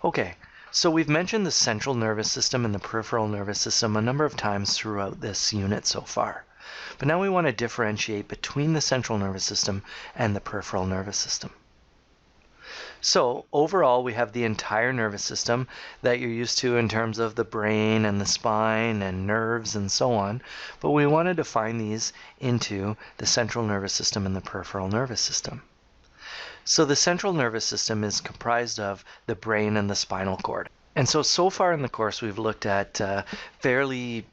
Okay, so we've mentioned the central nervous system and the peripheral nervous system a number of times throughout this unit so far. But now we want to differentiate between the central nervous system and the peripheral nervous system. So overall, we have the entire nervous system that you're used to in terms of the brain and the spine and nerves and so on. But we want to define these into the central nervous system and the peripheral nervous system. So the central nervous system is comprised of the brain and the spinal cord. And so far in the course, we've looked at fairly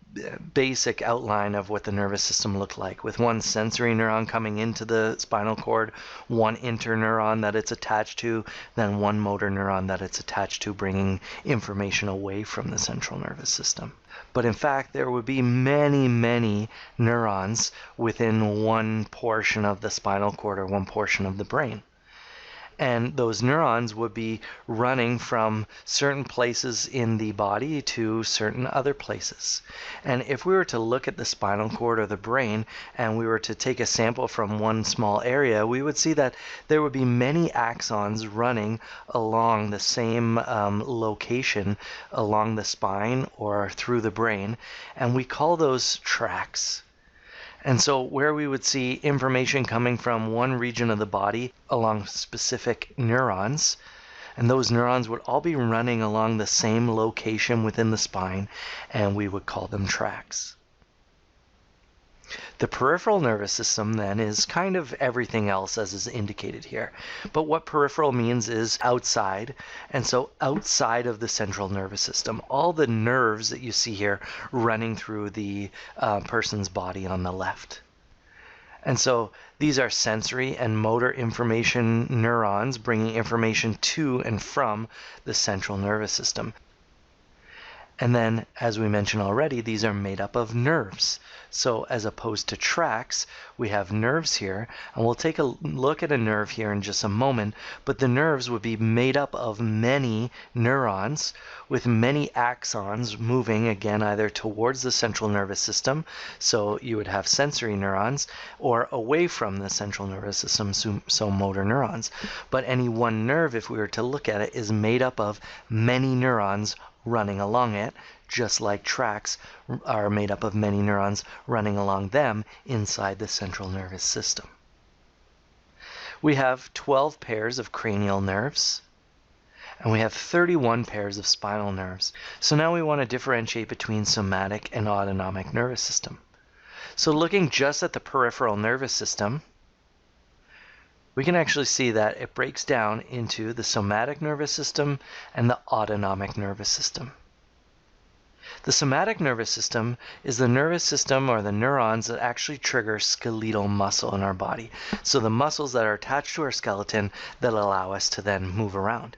basic outline of what the nervous system looked like, with one sensory neuron coming into the spinal cord, one interneuron that it's attached to, then one motor neuron that it's attached to, bringing information away from the central nervous system. But in fact, there would be many neurons within one portion of the spinal cord or one portion of the brain. And those neurons would be running from certain places in the body to certain other places. And if we were to look at the spinal cord or the brain and we were to take a sample from one small area, we would see that there would be many axons running along the same location along the spine or through the brain, and we call those tracks. And so where we would see information coming from one region of the body along specific neurons, and those neurons would all be running along the same location within the spine, and we would call them tracks. The peripheral nervous system then is kind of everything else as is indicated here. But what peripheral means is outside, and so outside of the central nervous system, all the nerves that you see here running through the person's body on the left. And so these are sensory and motor information neurons bringing information to and from the central nervous system. And then, as we mentioned already, these are made up of nerves. So as opposed to tracks, we have nerves here, and we'll take a look at a nerve here in just a moment, but the nerves would be made up of many neurons with many axons moving, again, either towards the central nervous system, so you would have sensory neurons, or away from the central nervous system, so motor neurons. But any one nerve, if we were to look at it, is made up of many neurons running along it, just like tracks are made up of many neurons running along them inside the central nervous system. We have 12 pairs of cranial nerves, and we have 31 pairs of spinal nerves. So now we want to differentiate between somatic and autonomic nervous system. So looking just at the peripheral nervous system, we can actually see that it breaks down into the somatic nervous system and the autonomic nervous system. The somatic nervous system is the nervous system or the neurons that actually trigger skeletal muscle in our body. So the muscles that are attached to our skeleton that allow us to then move around.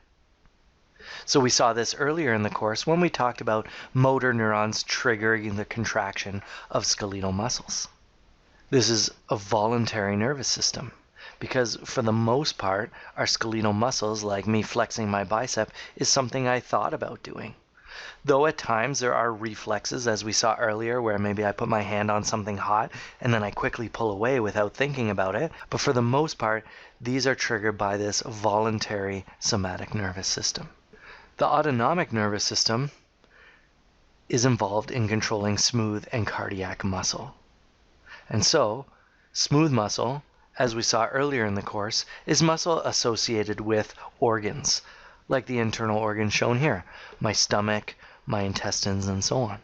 So we saw this earlier in the course when we talked about motor neurons triggering the contraction of skeletal muscles. This is a voluntary nervous system, because for the most part, our skeletal muscles, like me flexing my bicep, is something I thought about doing. Though at times there are reflexes, as we saw earlier, where maybe I put my hand on something hot and then I quickly pull away without thinking about it. But for the most part, these are triggered by this voluntary somatic nervous system. The autonomic nervous system is involved in controlling smooth and cardiac muscle. And so, smooth muscle, as we saw earlier in the course, is muscle associated with organs, like the internal organs shown here, my stomach, my intestines, and so on.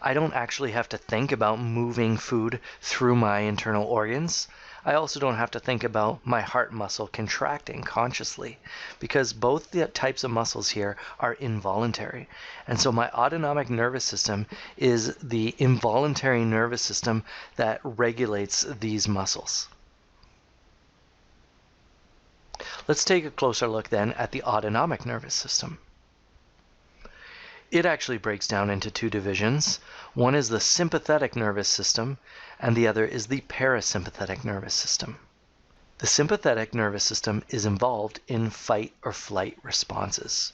I don't actually have to think about moving food through my internal organs. I also don't have to think about my heart muscle contracting consciously, because both the types of muscles here are involuntary. And so my autonomic nervous system is the involuntary nervous system that regulates these muscles. Let's take a closer look then at the autonomic nervous system. It actually breaks down into two divisions. One is the sympathetic nervous system, and the other is the parasympathetic nervous system. The sympathetic nervous system is involved in fight or flight responses.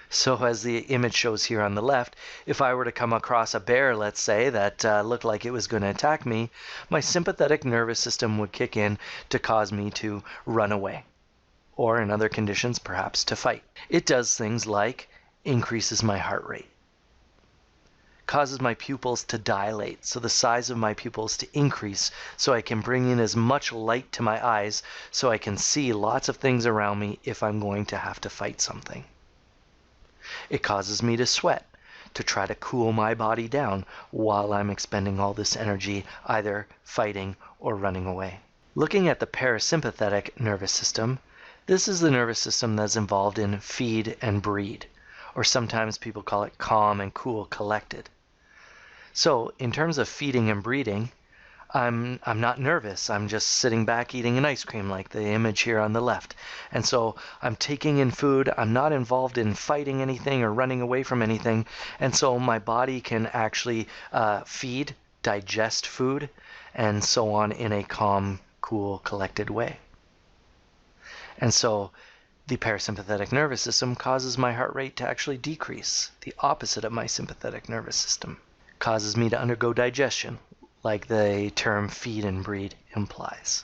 So as the image shows here on the left, if I were to come across a bear, let's say, that looked like it was going to attack me, my sympathetic nervous system would kick in to cause me to run away, or in other conditions, perhaps to fight. It does things like increases my heart rate, causes my pupils to dilate, so the size of my pupils to increase so I can bring in as much light to my eyes so I can see lots of things around me if I'm going to have to fight something. It causes me to sweat, to try to cool my body down while I'm expending all this energy either fighting or running away. Looking at the parasympathetic nervous system, this is the nervous system that's involved in feed and breed, or sometimes people call it calm and cool collected. So in terms of feeding and breeding, I'm not nervous. I'm just sitting back eating an ice cream like the image here on the left. And so I'm taking in food. I'm not involved in fighting anything or running away from anything. And so my body can actually feed, digest food, and so on in a calm, cool, collected way. And so the parasympathetic nervous system causes my heart rate to actually decrease, the opposite of my sympathetic nervous system. Causes me to undergo digestion, like the term feed and breed implies.